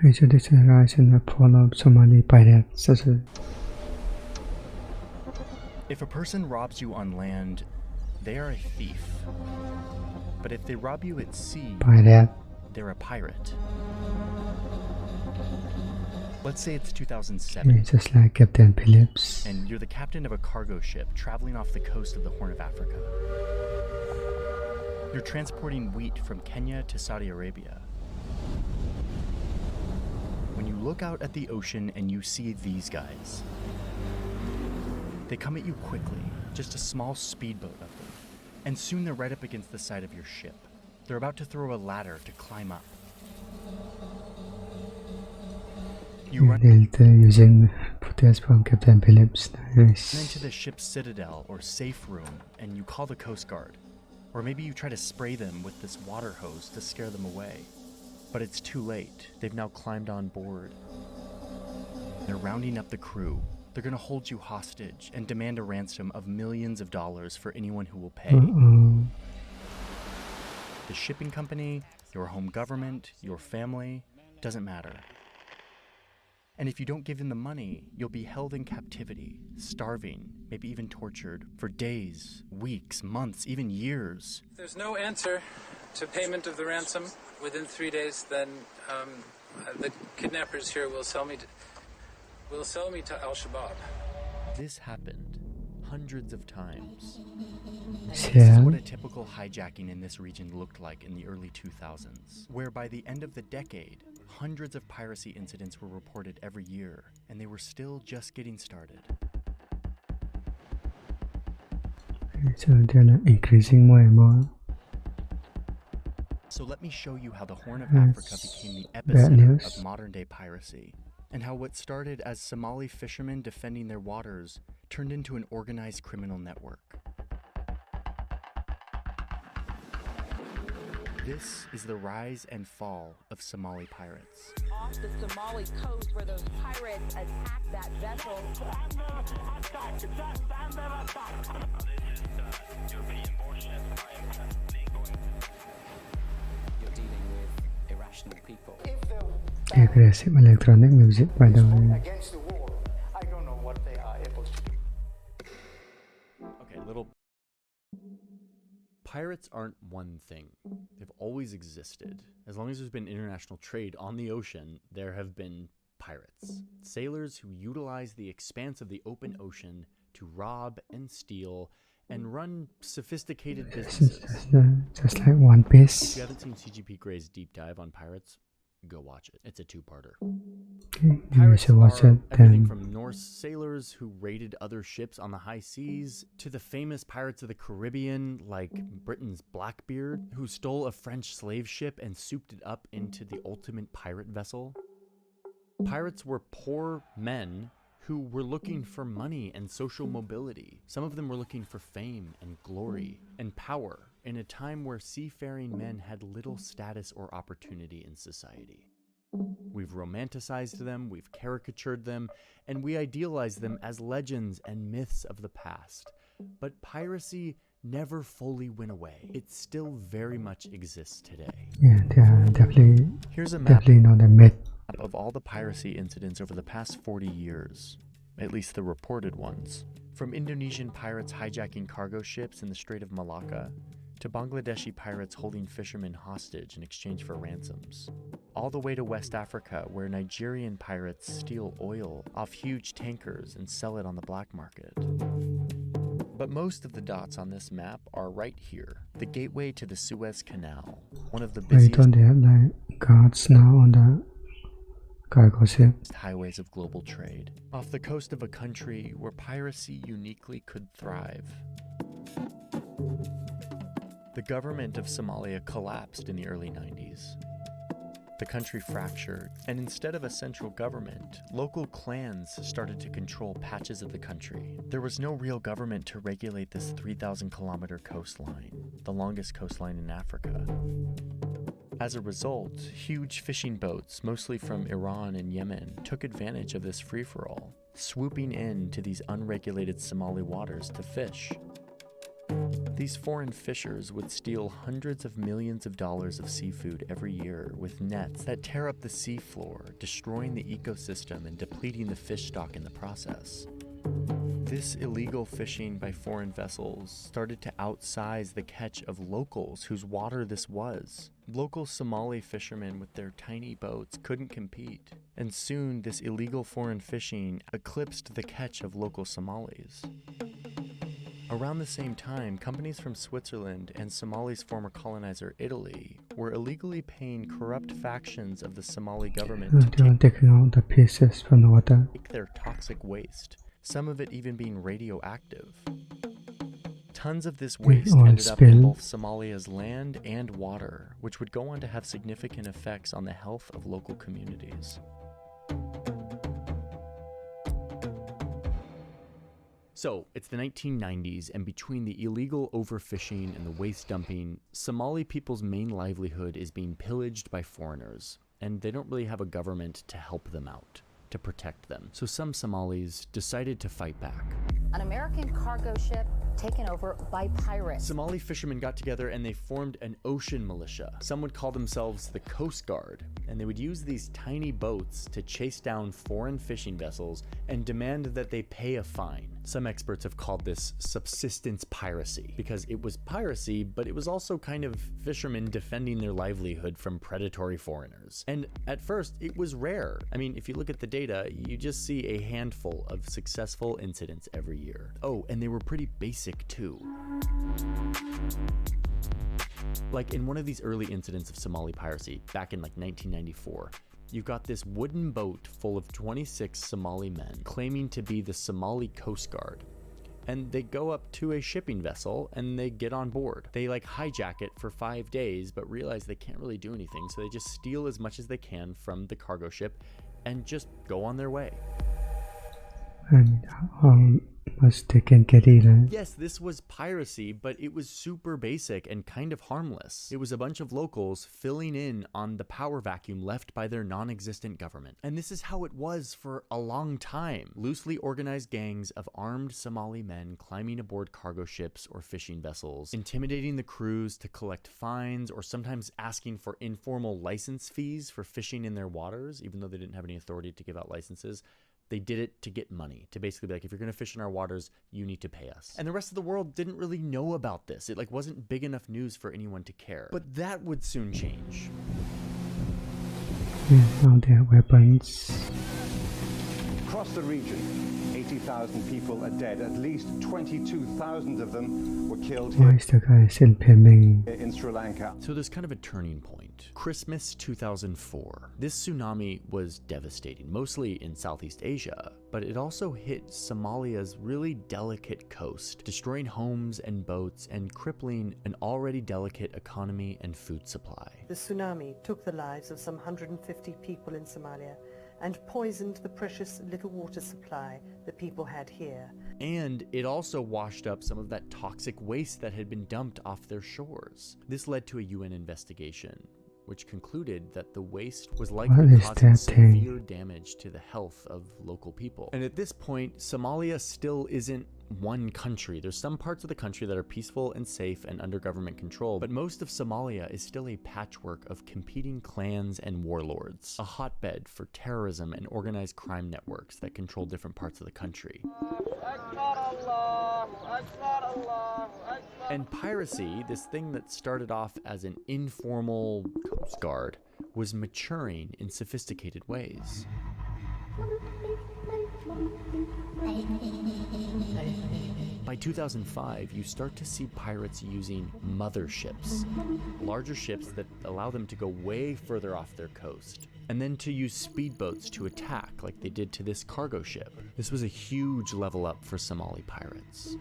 Introduction, rise and fall of Somali pirates. If a person robs you on land, they are a thief. But if they rob you at sea, Pirate. they're a pirate. Let's say it's 2007. Just like Captain Phillips. And you're the captain of a cargo ship traveling off the coast of the Horn of Africa. You're transporting wheat from Kenya to Saudi Arabia. When you look out at the ocean and you see these guys, they come at you quickly, just a small speedboat of them, and soon they're right up against the side of your ship. They're about to throw a ladder to climb up. You run using footage from Captain Phillips. into the ship's citadel or safe room and you call the Coast Guard. Or maybe you try to spray them with this water hose to scare them away. But it's too late. They've now climbed on board. They're rounding up the crew. They're going to hold you hostage and demand a ransom of millions of dollars for anyone who will pay. The shipping company, your home government, your family, doesn't matter. And if you don't give them the money, you'll be held in captivity, starving, maybe even tortured for days, weeks, months, even years. If there's no answer to payment of the ransom within 3 days, then the kidnappers here will sell me to Al-Shabaab. This happened hundreds of times. Yeah. This is what a typical hijacking in this region looked like in the early 2000s, where by the end of the decade, hundreds of piracy incidents were reported every year, and they were still just getting started. So they're increasing more and more. So let me show you how the Horn of Africa became the epicenter of modern-day piracy, and how what started as Somali fishermen defending their waters turned into an organized criminal network. This is the rise and fall of Somali pirates. Off the Somali coast where those pirates attacked that vessel. You're dealing with irrational people. Aggressive electronic music, by the way. Against the war, I don't know what they are able to do. Okay, Pirates aren't one thing. They've always existed. As long as there's been international trade on the ocean, there have been pirates. Sailors who utilize the expanse of the open ocean to rob and steal and run sophisticated businesses. Just like One Piece. If you haven't seen CGP Gray's deep dive on pirates, go watch it. It's a two-parter. Pirates are everything from Norse sailors who raided other ships on the high seas to the famous pirates of the Caribbean like Britain's Blackbeard, who stole a French slave ship and souped it up into the ultimate pirate vessel. Pirates were poor men who were looking for money and social mobility. Some of them were looking for fame and glory and power in a time where seafaring men had little status or opportunity in society. We've romanticized them, we've caricatured them, and we idealize them as legends and myths of the past. But piracy never fully went away. It still very much exists today. Yeah, they are definitely. Here's a map Definitely not a myth. of all the piracy incidents over the past 40 years, at least the reported ones. From Indonesian pirates hijacking cargo ships in the Strait of Malacca, to Bangladeshi pirates holding fishermen hostage in exchange for ransoms, all the way to West Africa, where Nigerian pirates steal oil off huge tankers and sell it on the black market. But most of the dots on this map are right here, the gateway to the Suez Canal, one of the Why don't they have like guards now on the cargo ship? highways of global trade, off the coast of a country where piracy uniquely could thrive. The government of Somalia collapsed in the early 90s. The country fractured, and instead of a central government, local clans started to control patches of the country. There was no real government to regulate this 3,000-kilometer coastline, the longest coastline in Africa. As a result, huge fishing boats, mostly from Iran and Yemen, took advantage of this free-for-all, swooping in to these unregulated Somali waters to fish. These foreign fishers would steal hundreds of millions of dollars of seafood every year with nets that tear up the seafloor, destroying the ecosystem and depleting the fish stock in the process. This illegal fishing by foreign vessels started to outsize the catch of locals whose water this was. Local Somali fishermen with their tiny boats couldn't compete, and soon this illegal foreign fishing eclipsed the catch of local Somalis. Around the same time, companies from Switzerland and Somali's former colonizer Italy were illegally paying corrupt factions of the Somali government They are taking out the pieces from the water. take their toxic waste, some of it even being radioactive. Tons of this waste oil ended up in spill. both Somalia's land and water, which would go on to have significant effects on the health of local communities. So, it's the 1990s, and between the illegal overfishing and the waste dumping, Somali people's main livelihood is being pillaged by foreigners, and they don't really have a government to help them out, to protect them. So some Somalis decided to fight back. An American cargo ship taken over by pirates. Somali fishermen got together and they formed an ocean militia. Some would call themselves the Coast Guard, and they would use these tiny boats to chase down foreign fishing vessels and demand that they pay a fine. Some experts have called this subsistence piracy, because it was piracy, but it was also kind of fishermen defending their livelihood from predatory foreigners. And at first, it was rare. I mean, if you look at the data, you just see a handful of successful incidents every year. Oh, and they were pretty basic too. Like in one of these early incidents of Somali piracy, back in like 1994, you've got this wooden boat full of 26 Somali men claiming to be the Somali Coast Guard. And they go up to a shipping vessel and they get on board. They like hijack it for 5 days, but realize they can't really do anything, so they just steal as much as they can from the cargo ship and just go on their way. And how much they can get even. Yes, this was piracy, but it was super basic and kind of harmless. It was a bunch of locals filling in on the power vacuum left by their non-existent government. And this is how it was for a long time. Loosely organized gangs of armed Somali men climbing aboard cargo ships or fishing vessels, intimidating the crews to collect fines, or sometimes asking for informal license fees for fishing in their waters, even though they didn't have any authority to give out licenses. They did it to get money, to basically be like, if you're going to fish in our waters, you need to pay us. And the rest of the world didn't really know about this. It like wasn't big enough news for anyone to care. But that would soon change. Now they have weapons. Across the region, 80,000 people are dead. At least 22,000 of them were killed Why here is the guy still filming? in Sri Lanka. So there's kind of a turning point. Christmas 2004. This tsunami was devastating, mostly in Southeast Asia, but it also hit Somalia's really delicate coast, destroying homes and boats and crippling an already delicate economy and food supply. The tsunami took the lives of some 150 people in Somalia and poisoned the precious little water supply that people had here. And it also washed up some of that toxic waste that had been dumped off their shores. This led to a UN investigation, which concluded that the waste was What likely is causing that thing? severe damage to the health of local people. And at this point, Somalia still isn't one country. There's some parts of the country that are peaceful and safe and under government control, but most of Somalia is still a patchwork of competing clans and warlords, a hotbed for terrorism and organized crime networks that control different parts of the country. And piracy, this thing that started off as an informal Coast Guard, was maturing in sophisticated ways. By 2005, you start to see pirates using motherships, larger ships that allow them to go way further off their coast, and then to use speedboats to attack like they did to this cargo ship. This was a huge level up for Somali pirates.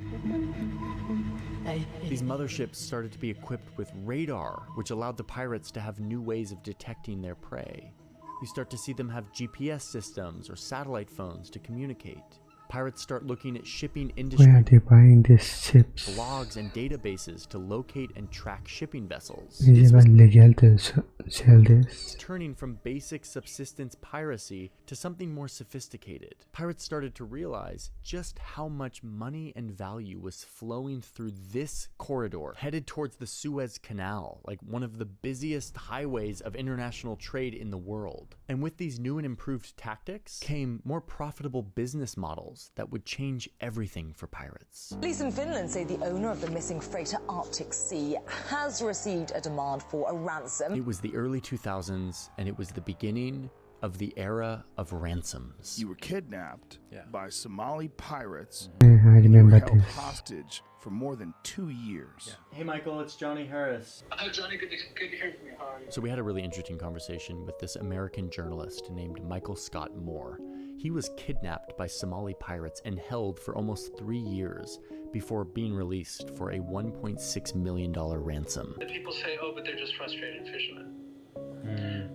These motherships started to be equipped with radar, which allowed the pirates to have new ways of detecting their prey. You start to see them have GPS systems or satellite phones to communicate. Pirates start looking at shipping Where are industry, they buying these ships? blogs and databases to locate and track shipping vessels. Is This it was even legal to sell this? turning from basic subsistence piracy to something more sophisticated. Pirates started to realize just how much money and value was flowing through this corridor, headed towards the Suez Canal, like one of the busiest highways of international trade in the world. And with these new and improved tactics came more profitable business models that would change everything for pirates. Police in Finland say the owner of the missing freighter Arctic Sea has received a demand for a ransom. It was the early 2000s, and it was the beginning of the era of ransoms. You were kidnapped by Somali pirates. I You were remember held this. hostage for more than 2 years. Hey Michael, it's Johnny Harris. Hi, Johnny. Good to hear from you. How are you? So we had a really interesting conversation with this American journalist named Michael Scott Moore. He was kidnapped by Somali pirates and held for almost 3 years before being released for a $1.6 million ransom. People say, oh, but they're just frustrated fishermen.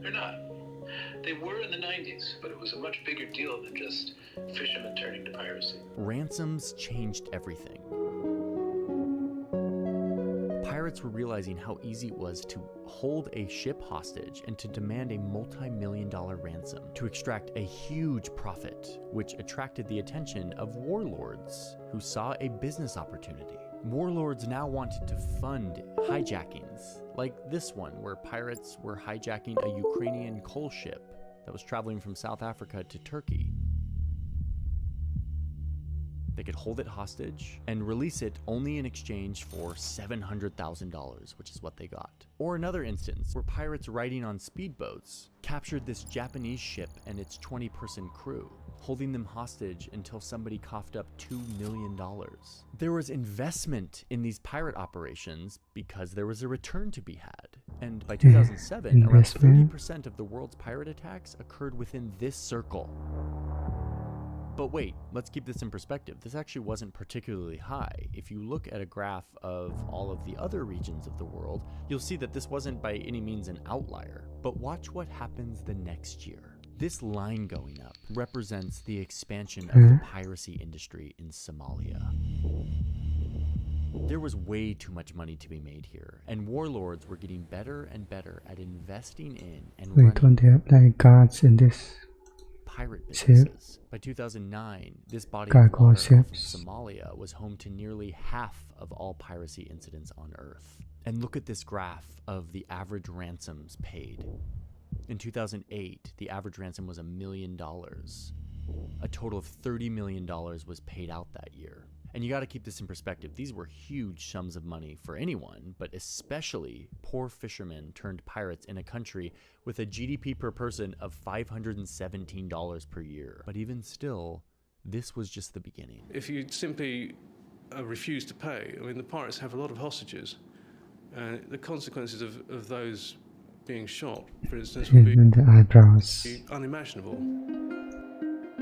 They're not. They were in the 90s, but it was a much bigger deal than just fishermen turning to piracy. Ransoms changed everything. Pirates were realizing how easy it was to hold a ship hostage and to demand a multi-million-dollar ransom to extract a huge profit, which attracted the attention of warlords who saw a business opportunity. Warlords now wanted to fund hijackings, like this one where pirates were hijacking a Ukrainian coal ship that was traveling from South Africa to Turkey. They could hold it hostage and release it only in exchange for $700,000, which is what they got. Or another instance where pirates riding on speedboats captured this Japanese ship and its 20-person crew, holding them hostage until somebody coughed up $2 million. There was investment in these pirate operations because there was a return to be had. And by 2007, around Investment. 30% of the world's pirate attacks occurred within this circle. But wait, let's keep this in perspective. This actually wasn't particularly high. If you look at a graph of all of the other regions of the world, you'll see that this wasn't by any means an outlier. But watch what happens the next year. This line going up represents the expansion of the piracy industry in Somalia. There was way too much money to be made here, and warlords were getting better and better at investing in and Wait, running don't they have like guards in this? pirate Ship. businesses. By 2009, this body of Cargo water off of ships. Somalia was home to nearly half of all piracy incidents on Earth. And look at this graph of the average ransoms paid. In 2008, the average ransom was $1 million. A total of $30 million was paid out that year. And you got to keep this in perspective. These were huge sums of money for anyone, but especially poor fishermen turned pirates in a country with a GDP per person of $517 per year. But even still, this was just the beginning. If you simply refuse to pay, I mean, the pirates have a lot of hostages. The consequences of those being shot, for instance, would be Even the eyebrows. unimaginable.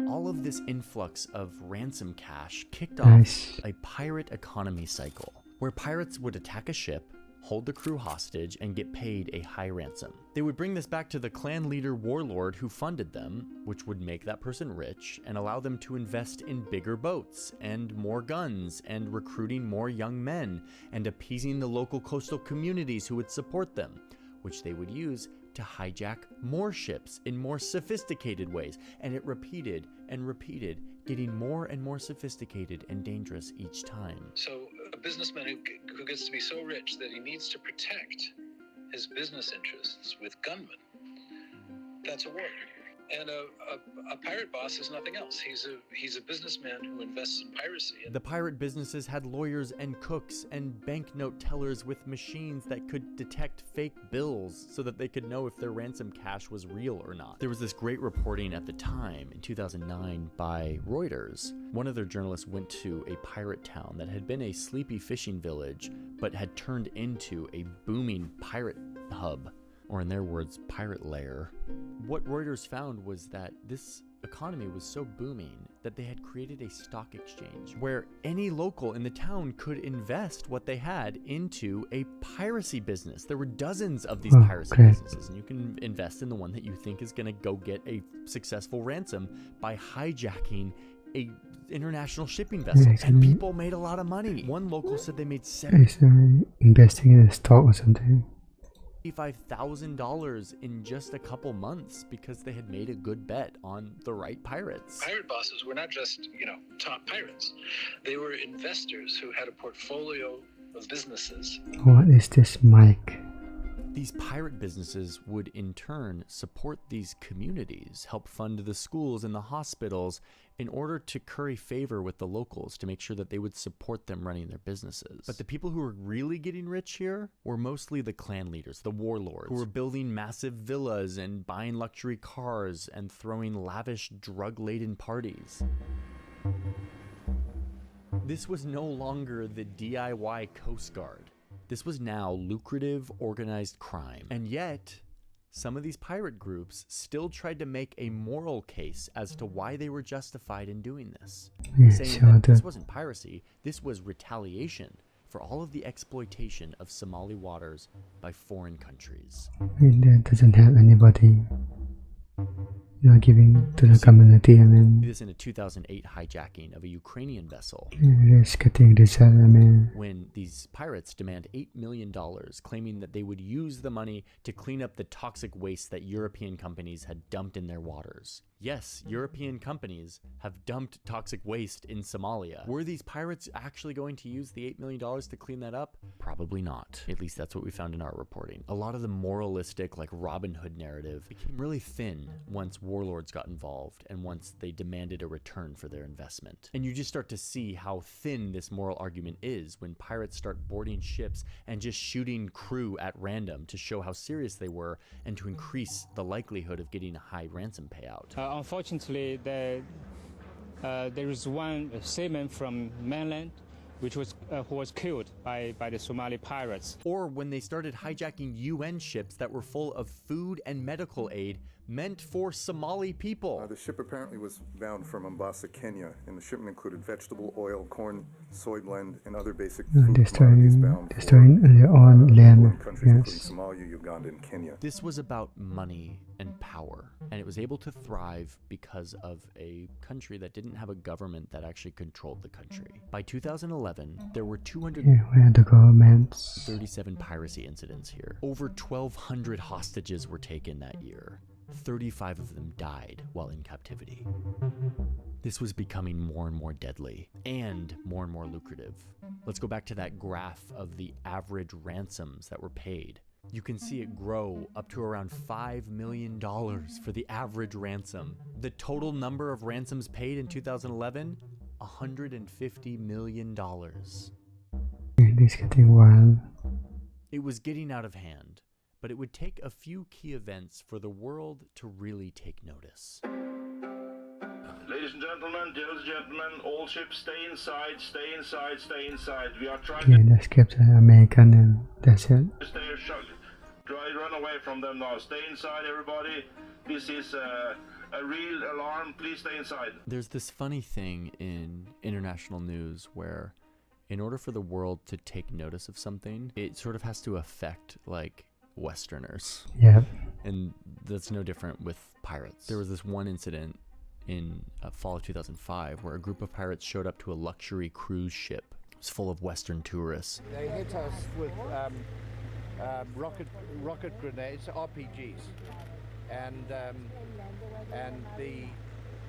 All of this influx of ransom cash kicked Nice. off a pirate economy cycle, where pirates would attack a ship, hold the crew hostage, and get paid a high ransom. They would bring this back to the clan leader warlord who funded them, which would make that person rich and allow them to invest in bigger boats and more guns and recruiting more young men and appeasing the local coastal communities who would support them, which they would use to hijack more ships in more sophisticated ways. And it repeated and repeated, getting more and more sophisticated and dangerous each time. So a businessman who gets to be so rich that he needs to protect his business interests with gunmen, that's a warlord. And a pirate boss is nothing else. He's a businessman who invests in piracy. The pirate businesses had lawyers and cooks and banknote tellers with machines that could detect fake bills so that they could know if their ransom cash was real or not. There was this great reporting at the time in 2009 by Reuters. One of their journalists went to a pirate town that had been a sleepy fishing village but had turned into a booming pirate hub, or in their words, pirate lair. What Reuters found was that this economy was so booming that they had created a stock exchange where any local in the town could invest what they had into a piracy business. There were dozens of these piracy businesses, and you can invest in the one that you think is going to go get a successful ransom by hijacking a international shipping vessel, and people made a lot of money. One local said they made investing in a stock or something. $75,000 in just a couple months because they had made a good bet on the right pirates. Pirate bosses were not just, top pirates. They were investors who had a portfolio of businesses. What is this mic? These pirate businesses would in turn support these communities, help fund the schools and the hospitals in order to curry favor with the locals to make sure that they would support them running their businesses. But the people who were really getting rich here were mostly the clan leaders, the warlords, who were building massive villas and buying luxury cars and throwing lavish drug-laden parties. This was no longer the DIY Coast Guard. This was now lucrative, organized crime. And yet, some of these pirate groups still tried to make a moral case as to why they were justified in doing this. Saying that this wasn't piracy, this was retaliation for all of the exploitation of Somali waters by foreign countries. It doesn't have anybody giving to the community, and then this in a 2008 hijacking of a Ukrainian vessel. When these pirates demand $8 million, claiming that they would use the money to clean up the toxic waste that European companies had dumped in their waters. Yes, European companies have dumped toxic waste in Somalia. Were these pirates actually going to use the $8 million to clean that up? Probably not. At least that's what we found in our reporting. A lot of the moralistic, like Robin Hood narrative became really thin once warlords got involved and once they demanded a return for their investment. And you just start to see how thin this moral argument is when pirates start boarding ships and just shooting crew at random to show how serious they were and to increase the likelihood of getting a high ransom payout. Unfortunately, there is one seaman from mainland who was killed by the Somali pirates. Or when they started hijacking UN ships that were full of food and medical aid meant for Somali people. The ship apparently was bound for Mombasa, Kenya, and the shipment included vegetable oil, corn, soy blend, and other basic food commodities bound for their own land. countries including Somalia, Uganda, and Kenya. This was about money and power, and it was able to thrive because of a country that didn't have a government that actually controlled the country. By 2011, there were 237 piracy incidents here. Over 1,200 hostages were taken that year. 35 of them died while in captivity. This was becoming more and more deadly and more lucrative. Let's go back to that graph of the average ransoms that were paid. You can see it grow up to around $5 million for the average ransom. The total number of ransoms paid in 2011, $150 million. It's getting wild. It was getting out of hand. But it would take a few key events for the world to really take notice. Ladies and gentlemen, all ships stay inside, stay inside, stay inside. We are trying to let's get the American and that's it. Stay run away from them now. Stay inside, everybody. This is a real alarm. Please stay inside. There's this funny thing in international news where in order for the world to take notice of something, it sort of has to affect Westerners. Yeah. And that's no different with pirates. There was this one incident in fall of 2005 where a group of pirates showed up to a luxury cruise ship. It was full of Western tourists. They hit us with rocket grenades, RPGs, and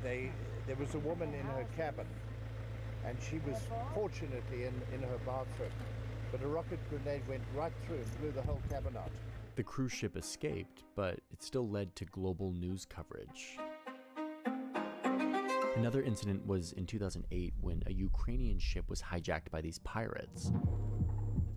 there was a woman in her cabin, and she was fortunately in her bathroom, but a rocket grenade went right through and blew the whole cabin out. The cruise ship escaped, but it still led to global news coverage. Another incident was in 2008 when a Ukrainian ship was hijacked by these pirates.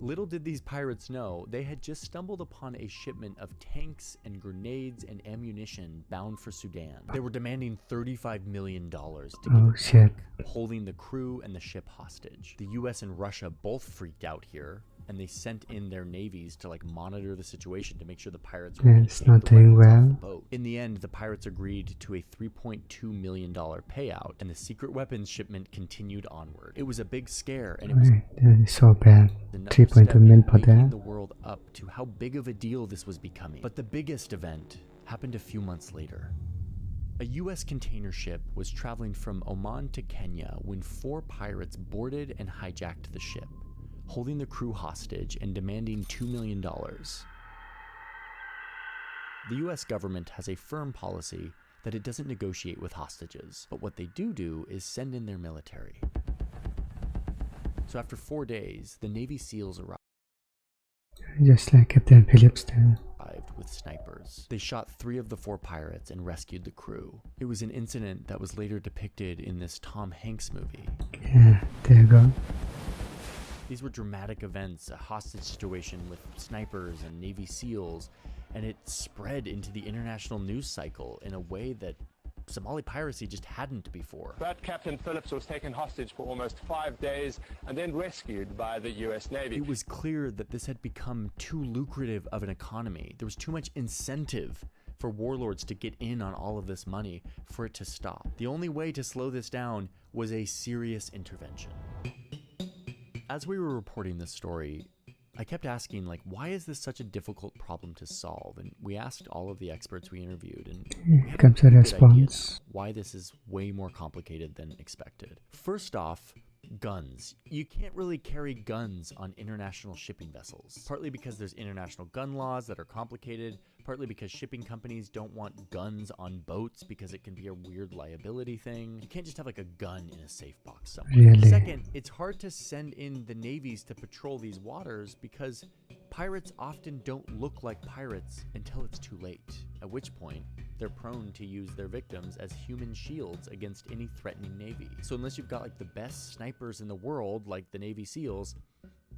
Little did these pirates know, they had just stumbled upon a shipment of tanks and grenades and ammunition bound for Sudan. They were demanding $35 million to give it back, holding the crew and the ship hostage. The US and Russia both freaked out here, and they sent in their navies to monitor the situation to make sure the pirates were it's not doing well. In the end, the pirates agreed to a $3.2 million payout, and the secret weapons shipment continued onward. It was a big scare, and it was so bad. 3.2 million per day. Waking the world up to how big of a deal this was becoming. But the biggest event happened a few months later. A U.S. container ship was traveling from Oman to Kenya when 4 pirates boarded and hijacked the ship, holding the crew hostage and demanding $2 million. The U.S. government has a firm policy that it doesn't negotiate with hostages, but what they do is send in their military. So after 4 days, the Navy SEALs arrived. Just like Captain Phillips there. With snipers. They shot 3 of the 4 pirates and rescued the crew. It was an incident that was later depicted in this Tom Hanks movie. Yeah, there you go. These were dramatic events, a hostage situation with snipers and Navy SEALs, and it spread into the international news cycle in a way that Somali piracy just hadn't before. That Captain Phillips was taken hostage for almost 5 days and then rescued by the US Navy. It was clear that this had become too lucrative of an economy. There was too much incentive for warlords to get in on all of this money for it to stop. The only way to slow this down was a serious intervention. As we were reporting this story, I kept asking, like, why is this such a difficult problem to solve? And we asked all of the experts we interviewed, and we had comes a response. Why this is way more complicated than expected. First off, guns. You can't really carry guns on international shipping vessels, partly because there's international gun laws that are complicated, partly because shipping companies don't want guns on boats because it can be a weird liability thing. You can't just have like a gun in a safe box somewhere. Really? Second, it's hard to send in the navies to patrol these waters because pirates often don't look like pirates until it's too late, at which point they're prone to use their victims as human shields against any threatening navy. So unless you've got like the best snipers in the world, like the Navy SEALs,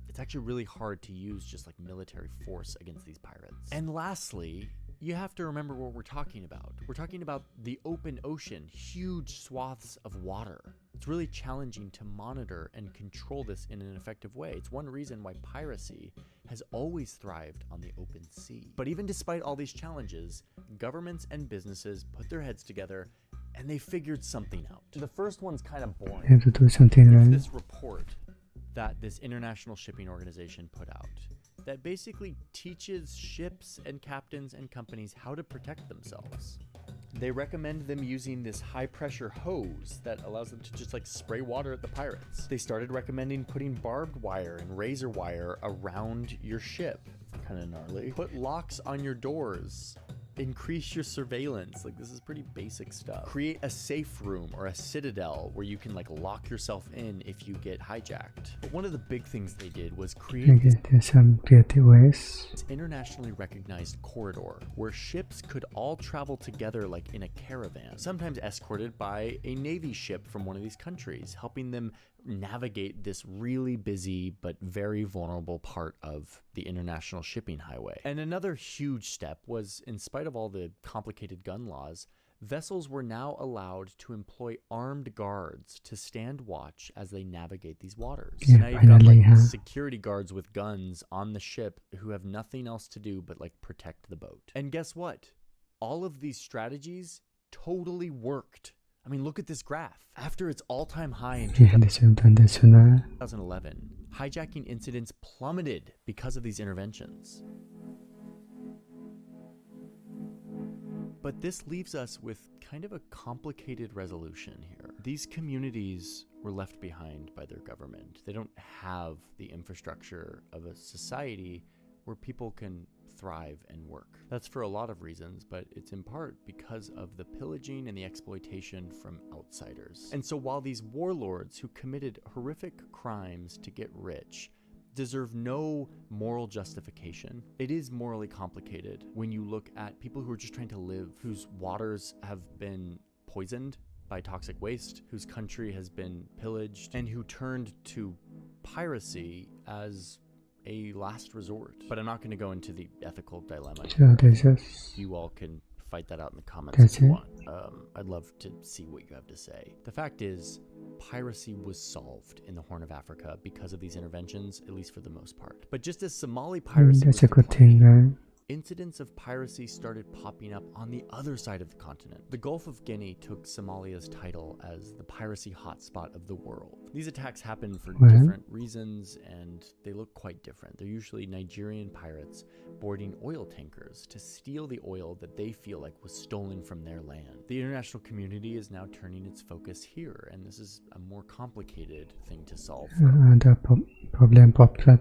it's actually really hard to use just like military force against these pirates. And lastly, you have to remember what we're talking about. We're talking about the open ocean, huge swaths of water. It's really challenging to monitor and control this in an effective way. It's one reason why piracy has always thrived on the open sea. But even despite all these challenges, governments and businesses put their heads together and they figured something out. The first one's kind of boring. You have to do something right. This report that this international shipping organization put out that basically teaches ships and captains and companies how to protect themselves. They recommend them using this high pressure hose that allows them to just like spray water at the pirates. They started recommending putting barbed wire and razor wire around your ship. Kind of gnarly. Put locks on your doors. Increase your surveillance. Like, this is pretty basic stuff. Create a safe room or a citadel where you can like lock yourself in if you get hijacked. But one of the big things they did was create There's some creative ways. this internationally recognized corridor where ships could all travel together like in a caravan, sometimes escorted by a Navy ship from one of these countries, helping them navigate this really busy but very vulnerable part of the international shipping highway. And another huge step was, in spite of all the complicated gun laws, vessels were now allowed to employ armed guards to stand watch as they navigate these waters. Yeah, now you've got finally, like huh? security guards with guns on the ship who have nothing else to do but like protect the boat. And guess what? All of these strategies totally worked. I mean, look at this graph. After its all-time high in 2011, hijacking incidents plummeted because of these interventions. But this leaves us with kind of a complicated resolution here. These communities were left behind by their government. They don't have the infrastructure of a society where people can thrive and work. That's for a lot of reasons, but it's in part because of the pillaging and the exploitation from outsiders. And so while these warlords who committed horrific crimes to get rich deserve no moral justification, it is morally complicated when you look at people who are just trying to live, whose waters have been poisoned by toxic waste, whose country has been pillaged, and who turned to piracy as a last resort. But I'm not going to go into the ethical dilemma. So there's just... You all can fight that out in the comments That's if you it. want. I'd love to see what you have to say. The fact is, piracy was solved in the Horn of Africa because of these interventions, at least for the most part. But just as Somali piracy that's was a good thing, right? incidents of piracy started popping up on the other side of the continent. The Gulf of Guinea took Somalia's title as the piracy hotspot of the world. These attacks happen for different reasons, and they look quite different. They're usually Nigerian pirates boarding oil tankers to steal the oil that they feel like was stolen from their land. The international community is now turning its focus here, and this is a more complicated thing to solve. The problem pops up.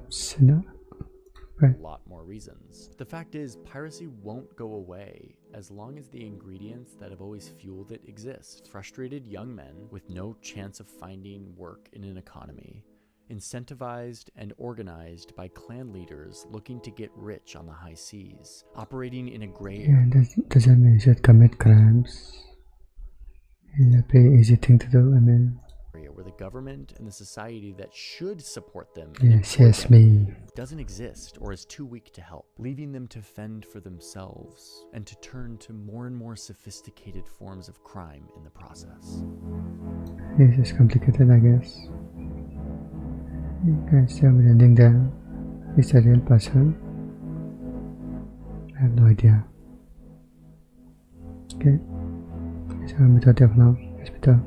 A lot more reasons. The fact is, piracy won't go away as long as the ingredients that have always fueled it exist. Frustrated young men with no chance of finding work in an economy, incentivized and organized by clan leaders looking to get rich on the high seas, operating in a gray area. Doesn't mean you should commit crimes. It's a pretty easy thing to do. I mean, where the government and the society that should support them doesn't exist or is too weak to help, leaving them to fend for themselves and to turn to more and more sophisticated forms of crime in the process. This is complicated, I guess. You guys tell me the ending there. Is a real person? I have no idea. Okay, so I'm out of now.